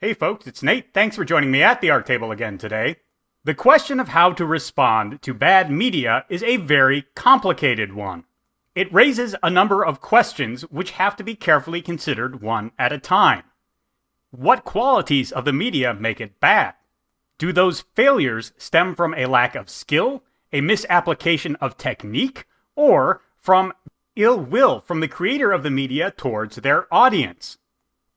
Hey folks, it's Nate. Thanks for joining me at the Art Table again today. The question of how to respond to bad media is a very complicated one. It raises a number of questions which have to be carefully considered one at a time. What qualities of the media make it bad? Do those failures stem from a lack of skill, a misapplication of technique, or from ill will from the creator of the media towards their audience?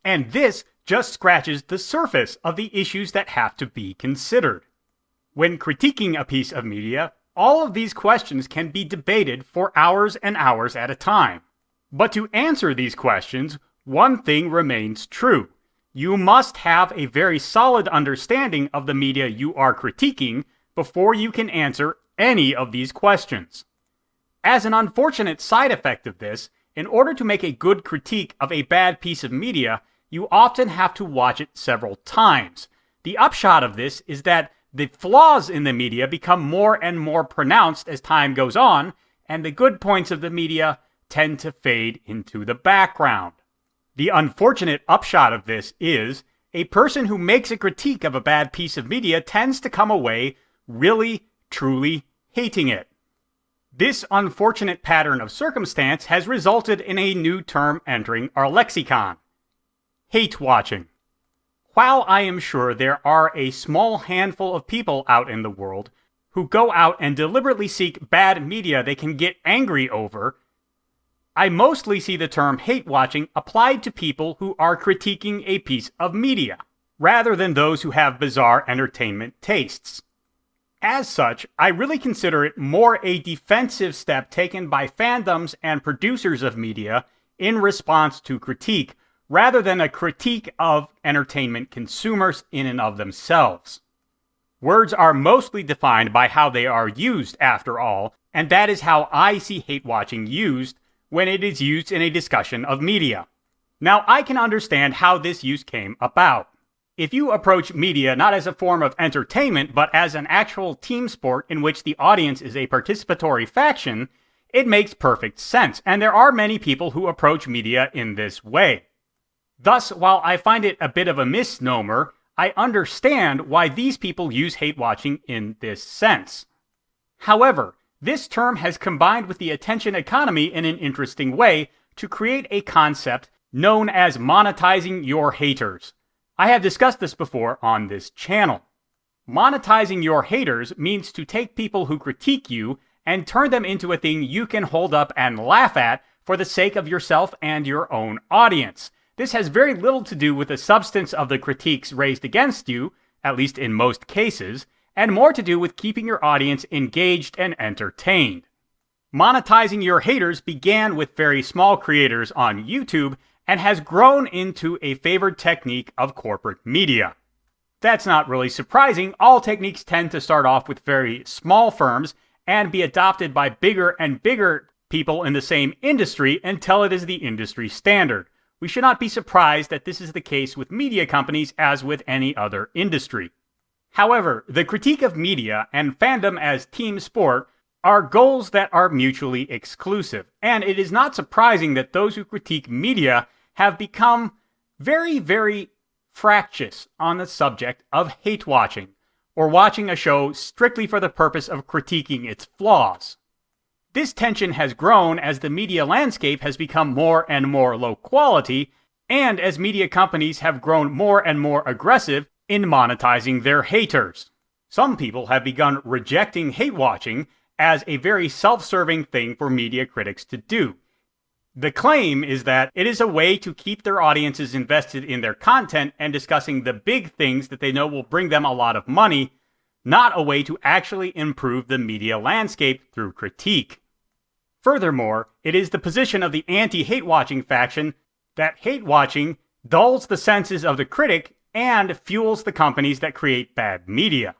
And this just scratches the surface of the issues that have to be considered. When critiquing a piece of media, all of these questions can be debated for hours and hours at a time. But to answer these questions, one thing remains true. You must have a very solid understanding of the media you are critiquing before you can answer any of these questions. As an unfortunate side effect of this, in order to make a good critique of a bad piece of media, you often have to watch it several times. The upshot of this is that the flaws in the media become more and more pronounced as time goes on, and the good points of the media tend to fade into the background. The unfortunate upshot of this is a person who makes a critique of a bad piece of media tends to come away really, truly hating it. This unfortunate pattern of circumstance has resulted in a new term entering our lexicon: hate-watching. While I am sure there are a small handful of people out in the world who go out and deliberately seek bad media they can get angry over, I mostly see the term hate-watching applied to people who are critiquing a piece of media, rather than those who have bizarre entertainment tastes. As such, I really consider it more a defensive step taken by fandoms and producers of media in response to critique, rather than a critique of entertainment consumers in and of themselves. Words are mostly defined by how they are used, after all, and that is how I see hate-watching used when it is used in a discussion of media. Now, I can understand how this use came about. If you approach media not as a form of entertainment, but as an actual team sport in which the audience is a participatory faction, it makes perfect sense, and there are many people who approach media in this way. Thus, while I find it a bit of a misnomer, I understand why these people use hate-watching in this sense. However, this term has combined with the attention economy in an interesting way to create a concept known as monetizing your haters. I have discussed this before on this channel. Monetizing your haters means to take people who critique you and turn them into a thing you can hold up and laugh at for the sake of yourself and your own audience. This has very little to do with the substance of the critiques raised against you, at least in most cases, and more to do with keeping your audience engaged and entertained. Monetizing your haters began with very small creators on YouTube and has grown into a favored technique of corporate media. That's not really surprising. All techniques tend to start off with very small firms and be adopted by bigger and bigger people in the same industry until it is the industry standard. We should not be surprised that this is the case with media companies as with any other industry. However, the critique of media and fandom as team sport are goals that are mutually exclusive, and it is not surprising that those who critique media have become very, very fractious on the subject of hate-watching, or watching a show strictly for the purpose of critiquing its flaws. This tension has grown as the media landscape has become more and more low quality, and as media companies have grown more and more aggressive in monetizing their haters. Some people have begun rejecting hate-watching as a very self-serving thing for media critics to do. The claim is that it is a way to keep their audiences invested in their content and discussing the big things that they know will bring them a lot of money, not a way to actually improve the media landscape through critique. Furthermore, it is the position of the anti-hate-watching faction that hate-watching dulls the senses of the critic and fuels the companies that create bad media.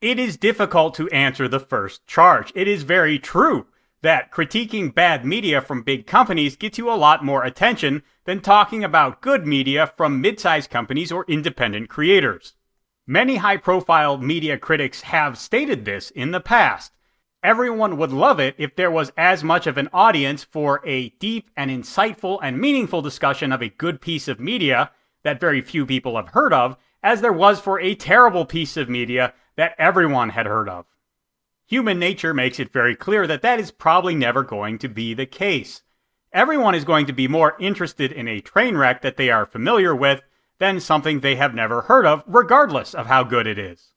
It is difficult to answer the first charge. It is very true that critiquing bad media from big companies gets you a lot more attention than talking about good media from mid-sized companies or independent creators. Many high-profile media critics have stated this in the past. Everyone would love it if there was as much of an audience for a deep and insightful and meaningful discussion of a good piece of media that very few people have heard of as there was for a terrible piece of media that everyone had heard of. Human nature makes it very clear that that is probably never going to be the case. Everyone is going to be more interested in a train wreck that they are familiar with than something they have never heard of, regardless of how good it is.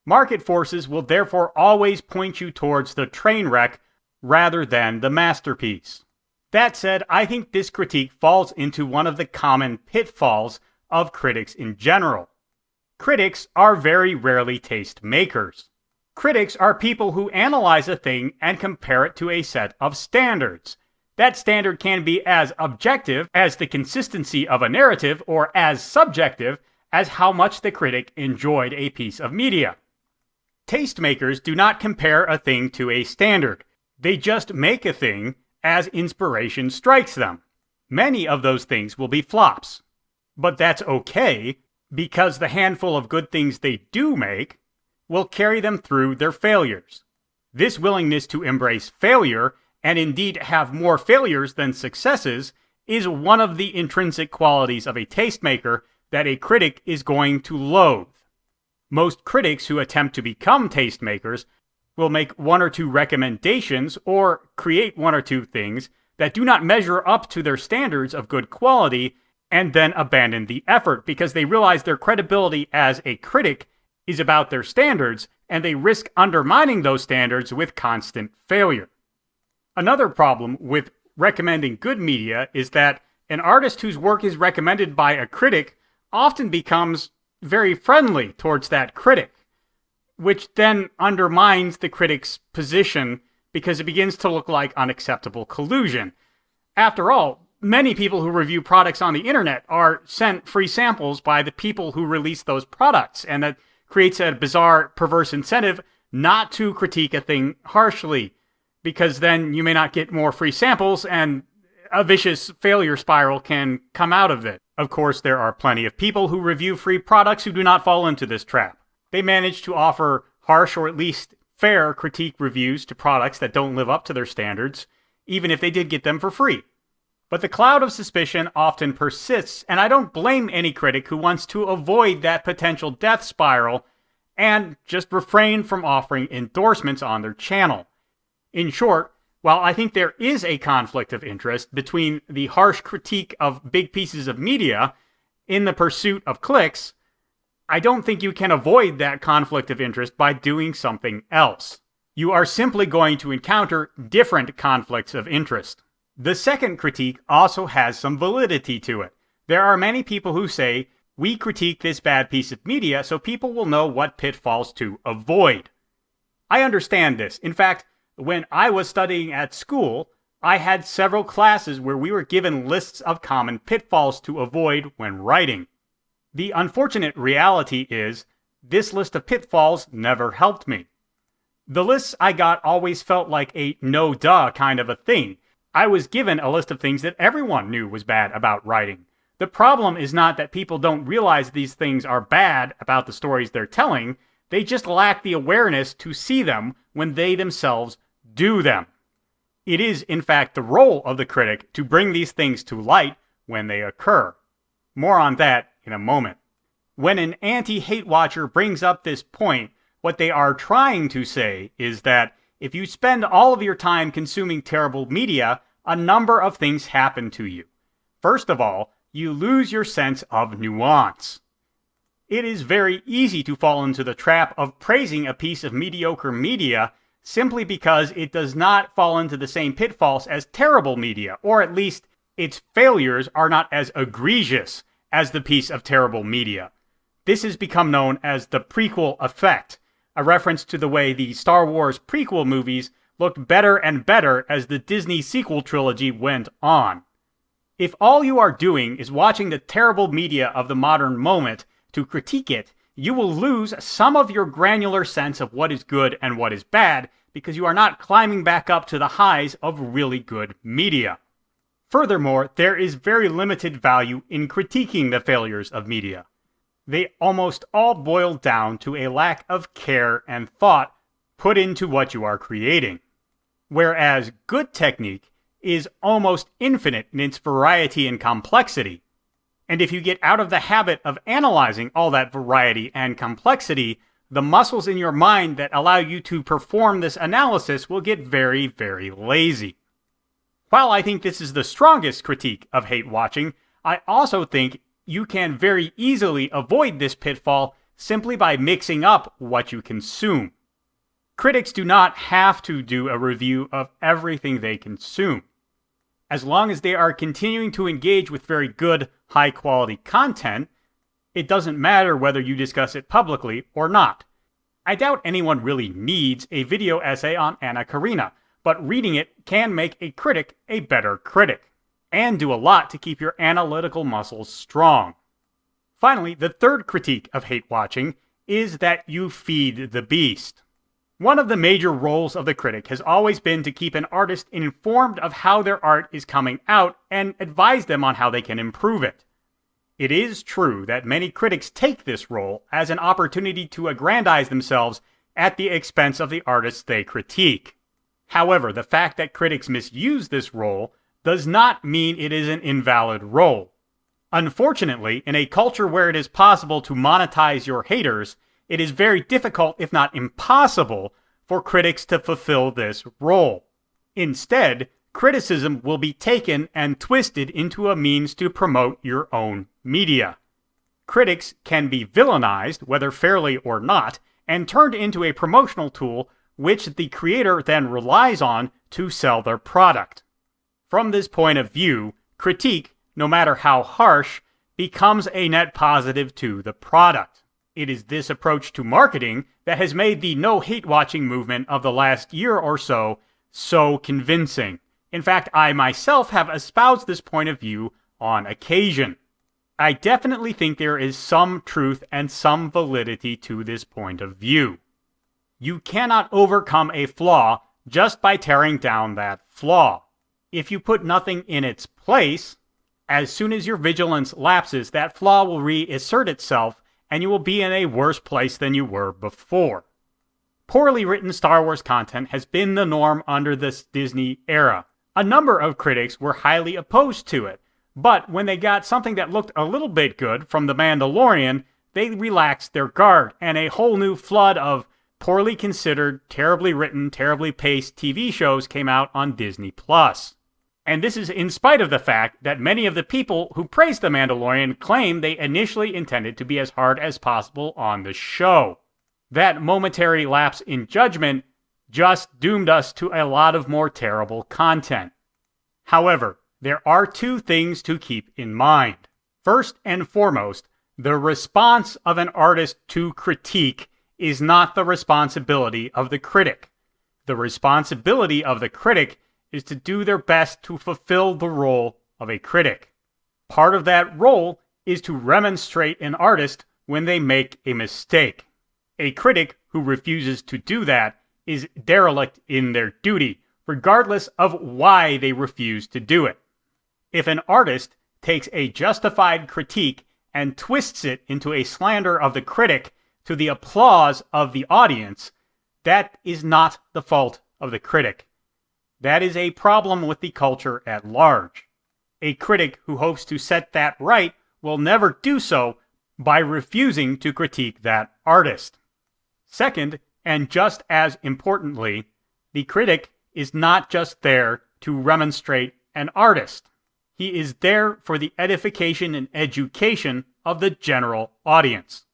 Market forces will therefore always point you towards the train wreck rather than the masterpiece. That said, I think this critique falls into one of the common pitfalls of critics in general. Critics are very rarely taste makers. Critics are people who analyze a thing and compare it to a set of standards. That standard can be as objective as the consistency of a narrative or as subjective as how much the critic enjoyed a piece of media. Tastemakers do not compare a thing to a standard. They just make a thing as inspiration strikes them. Many of those things will be flops. But that's okay, because the handful of good things they do make will carry them through their failures. This willingness to embrace failure, and indeed have more failures than successes, is one of the intrinsic qualities of a tastemaker that a critic is going to loathe. Most critics who attempt to become tastemakers will make one or two recommendations or create one or two things that do not measure up to their standards of good quality and then abandon the effort because they realize their credibility as a critic is about their standards and they risk undermining those standards with constant failure. Another problem with recommending good media is that an artist whose work is recommended by a critic often becomes very friendly towards that critic, which then undermines the critic's position because it begins to look like unacceptable collusion. After all, many people who review products on the internet are sent free samples by the people who release those products, and that creates a bizarre, perverse incentive not to critique a thing harshly, because then you may not get more free samples and a vicious failure spiral can come out of it. Of course, there are plenty of people who review free products who do not fall into this trap. They manage to offer harsh or at least fair critique reviews to products that don't live up to their standards, even if they did get them for free. But the cloud of suspicion often persists, and I don't blame any critic who wants to avoid that potential death spiral and just refrain from offering endorsements on their channel. In short, while I think there is a conflict of interest between the harsh critique of big pieces of media in the pursuit of clicks, I don't think you can avoid that conflict of interest by doing something else. You are simply going to encounter different conflicts of interest. The second critique also has some validity to it. There are many people who say, we critique this bad piece of media so people will know what pitfalls to avoid. I understand this. In fact, when I was studying at school, I had several classes where we were given lists of common pitfalls to avoid when writing. The unfortunate reality is, this list of pitfalls never helped me. The lists I got always felt like a no-duh kind of a thing. I was given a list of things that everyone knew was bad about writing. The problem is not that people don't realize these things are bad about the stories they're telling, they just lack the awareness to see them when they themselves do them. It is, in fact, the role of the critic to bring these things to light when they occur. More on that in a moment. When an anti-hate watcher brings up this point, what they are trying to say is that if you spend all of your time consuming terrible media, a number of things happen to you. First of all, you lose your sense of nuance. It is very easy to fall into the trap of praising a piece of mediocre media simply because it does not fall into the same pitfalls as terrible media, or at least its failures are not as egregious as the piece of terrible media. This has become known as the prequel effect, a reference to the way the Star Wars prequel movies looked better and better as the Disney sequel trilogy went on. If all you are doing is watching the terrible media of the modern moment to critique it, you will lose some of your granular sense of what is good and what is bad because you are not climbing back up to the highs of really good media. Furthermore, there is very limited value in critiquing the failures of media. They almost all boil down to a lack of care and thought put into what you are creating. Whereas good technique is almost infinite in its variety and complexity. And if you get out of the habit of analyzing all that variety and complexity, the muscles in your mind that allow you to perform this analysis will get very, very lazy. While I think this is the strongest critique of hate watching, I also think you can very easily avoid this pitfall simply by mixing up what you consume. Critics do not have to do a review of everything they consume. As long as they are continuing to engage with very good, high-quality content, it doesn't matter whether you discuss it publicly or not. I doubt anyone really needs a video essay on Anna Karenina, but reading it can make a critic a better critic, and do a lot to keep your analytical muscles strong. Finally, the third critique of hate watching is that you feed the beast. One of the major roles of the critic has always been to keep an artist informed of how their art is coming out and advise them on how they can improve it. It is true that many critics take this role as an opportunity to aggrandize themselves at the expense of the artists they critique. However, the fact that critics misuse this role does not mean it is an invalid role. Unfortunately, in a culture where it is possible to monetize your haters, it is very difficult, if not impossible, for critics to fulfill this role. Instead, criticism will be taken and twisted into a means to promote your own media. Critics can be villainized, whether fairly or not, and turned into a promotional tool which the creator then relies on to sell their product. From this point of view, critique, no matter how harsh, becomes a net positive to the product. It is this approach to marketing that has made the no hate watching movement of the last year or so convincing. In fact, I myself have espoused this point of view on occasion. I definitely think there is some truth and some validity to this point of view. You cannot overcome a flaw just by tearing down that flaw. If you put nothing in its place, as soon as your vigilance lapses, that flaw will reassert itself and you will be in a worse place than you were before. Poorly written Star Wars content has been the norm under this Disney era. A number of critics were highly opposed to it, but when they got something that looked a little bit good from The Mandalorian, they relaxed their guard, and a whole new flood of poorly considered, terribly written, terribly paced TV shows came out on Disney+. And this is in spite of the fact that many of the people who praised The Mandalorian claim they initially intended to be as hard as possible on the show. That momentary lapse in judgment just doomed us to a lot of more terrible content. However, there are two things to keep in mind. First and foremost, the response of an artist to critique is not the responsibility of the critic. The responsibility of the critic is to do their best to fulfill the role of a critic. Part of that role is to remonstrate an artist when they make a mistake. A critic who refuses to do that is derelict in their duty, regardless of why they refuse to do it. If an artist takes a justified critique and twists it into a slander of the critic to the applause of the audience, that is not the fault of the critic. That is a problem with the culture at large. A critic who hopes to set that right will never do so by refusing to critique that artist. Second, and just as importantly, the critic is not just there to remonstrate an artist. He is there for the edification and education of the general audience.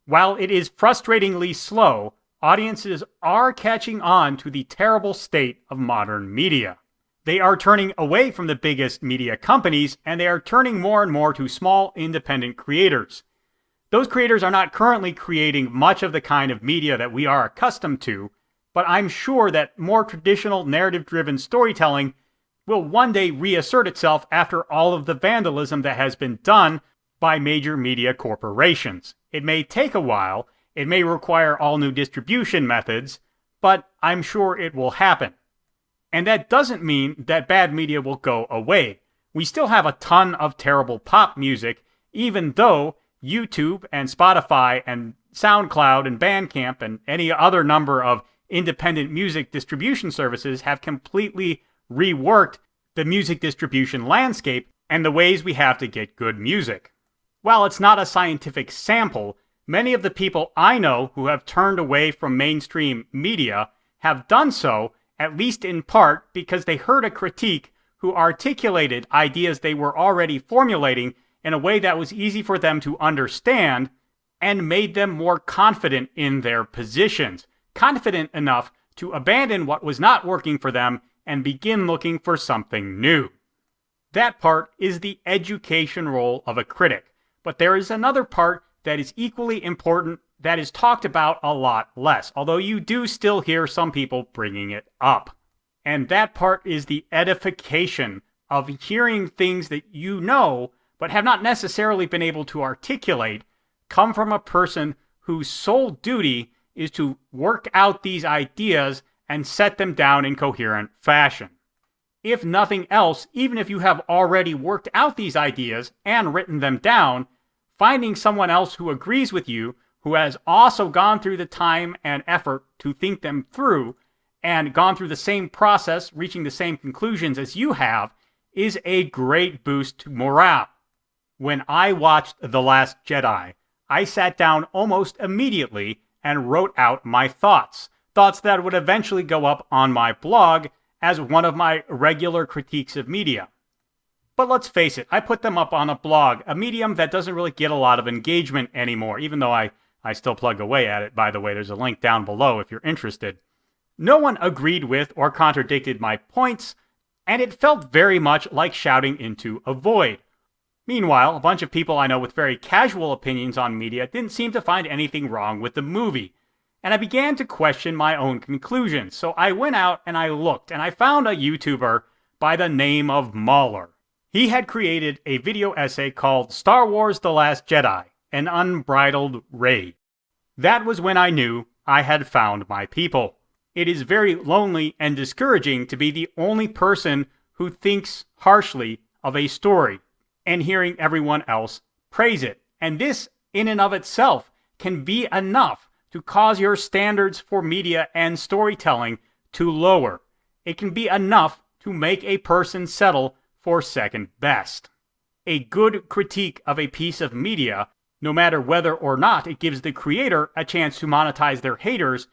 While it is frustratingly slow, audiences are catching on to the terrible state of modern media. They are turning away from the biggest media companies, and they are turning more and more to small, independent creators. Those creators are not currently creating much of the kind of media that we are accustomed to, but I'm sure that more traditional narrative-driven storytelling will one day reassert itself after all of the vandalism that has been done by major media corporations. It may take a while, it may require all new distribution methods, but I'm sure it will happen. And that doesn't mean that bad media will go away. We still have a ton of terrible pop music, even though YouTube and Spotify and SoundCloud and Bandcamp and any other number of independent music distribution services have completely reworked the music distribution landscape and the ways we have to get good music. While it's not a scientific sample, many of the people I know who have turned away from mainstream media have done so, at least in part, because they heard a critique who articulated ideas they were already formulating in a way that was easy for them to understand and made them more confident in their positions, confident enough to abandon what was not working for them and begin looking for something new. That part is the education role of a critic, but there is another part that is equally important that is talked about a lot less, although you do still hear some people bringing it up. And that part is the edification of hearing things that you know, but have not necessarily been able to articulate, come from a person whose sole duty is to work out these ideas and set them down in coherent fashion. If nothing else, even if you have already worked out these ideas and written them down, finding someone else who agrees with you, who has also gone through the time and effort to think them through, and gone through the same process, reaching the same conclusions as you have, is a great boost to morale. When I watched The Last Jedi, I sat down almost immediately and wrote out my thoughts that would eventually go up on my blog as one of my regular critiques of media. But let's face it, I put them up on a blog, a medium that doesn't really get a lot of engagement anymore, even though I still plug away at it. By the way, there's a link down below if you're interested. No one agreed with or contradicted my points, and it felt very much like shouting into a void. Meanwhile, a bunch of people I know with very casual opinions on media didn't seem to find anything wrong with the movie, and I began to question my own conclusions. So I went out and I looked, and I found a YouTuber by the name of Mauler. He had created a video essay called Star Wars: The Last Jedi, An Unbridled Rage. That was when I knew I had found my people. It is very lonely and discouraging to be the only person who thinks harshly of a story and hearing everyone else praise it. And this, in and of itself, can be enough to cause your standards for media and storytelling to lower. It can be enough to make a person settle for second best. A good critique of a piece of media, no matter whether or not it gives the creator a chance to monetize their haters,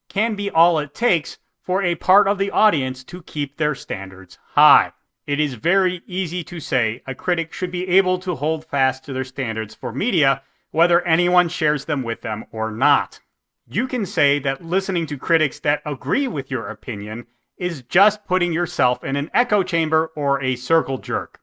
can be all it takes for a part of the audience to keep their standards high. It is very easy to say a critic should be able to hold fast to their standards for media, whether anyone shares them with them or not. You can say that listening to critics that agree with your opinion is just putting yourself in an echo chamber or a circle jerk.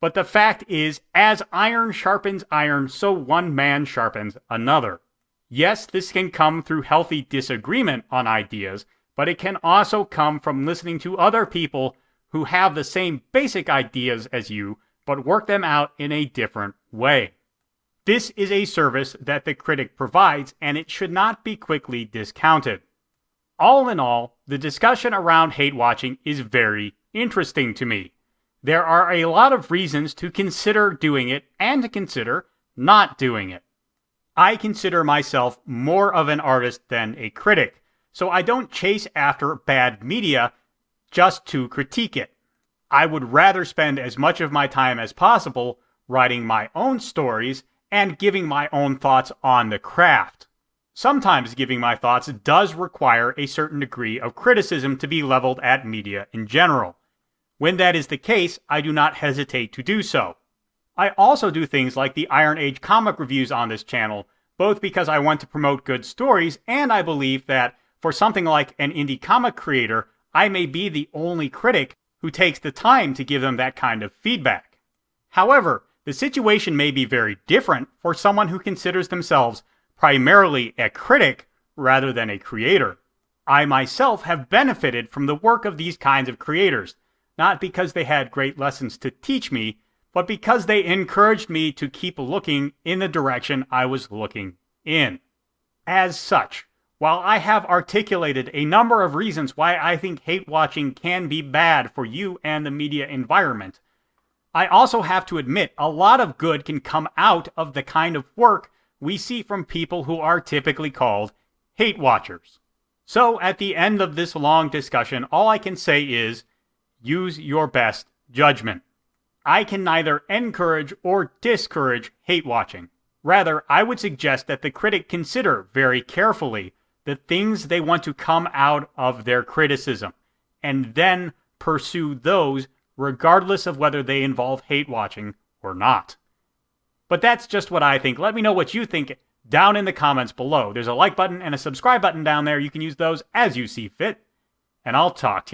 But the fact is, as iron sharpens iron, so one man sharpens another. Yes, this can come through healthy disagreement on ideas, but it can also come from listening to other people who have the same basic ideas as you, but work them out in a different way. This is a service that the critic provides, and it should not be quickly discounted. All in all, the discussion around hate watching is very interesting to me. There are a lot of reasons to consider doing it and to consider not doing it. I consider myself more of an artist than a critic, so I don't chase after bad media just to critique it. I would rather spend as much of my time as possible writing my own stories and giving my own thoughts on the craft. Sometimes giving my thoughts does require a certain degree of criticism to be leveled at media in general. When that is the case, I do not hesitate to do so. I also do things like the Iron Age comic reviews on this channel, both because I want to promote good stories, and I believe that for something like an indie comic creator, I may be the only critic who takes the time to give them that kind of feedback. However, the situation may be very different for someone who considers themselves primarily a critic rather than a creator. I myself have benefited from the work of these kinds of creators, not because they had great lessons to teach me, but because they encouraged me to keep looking in the direction I was looking in. As such, while I have articulated a number of reasons why I think hate watching can be bad for you and the media environment, I also have to admit a lot of good can come out of the kind of work we see from people who are typically called hate watchers. So at the end of this long discussion, all I can say is, use your best judgment. I can neither encourage or discourage hate watching. Rather, I would suggest that the critic consider very carefully the things they want to come out of their criticism, and then pursue those regardless of whether they involve hate watching or not. But that's just what I think. Let me know what you think down in the comments below. There's a like button and a subscribe button down there. You can use those as you see fit, and I'll talk to you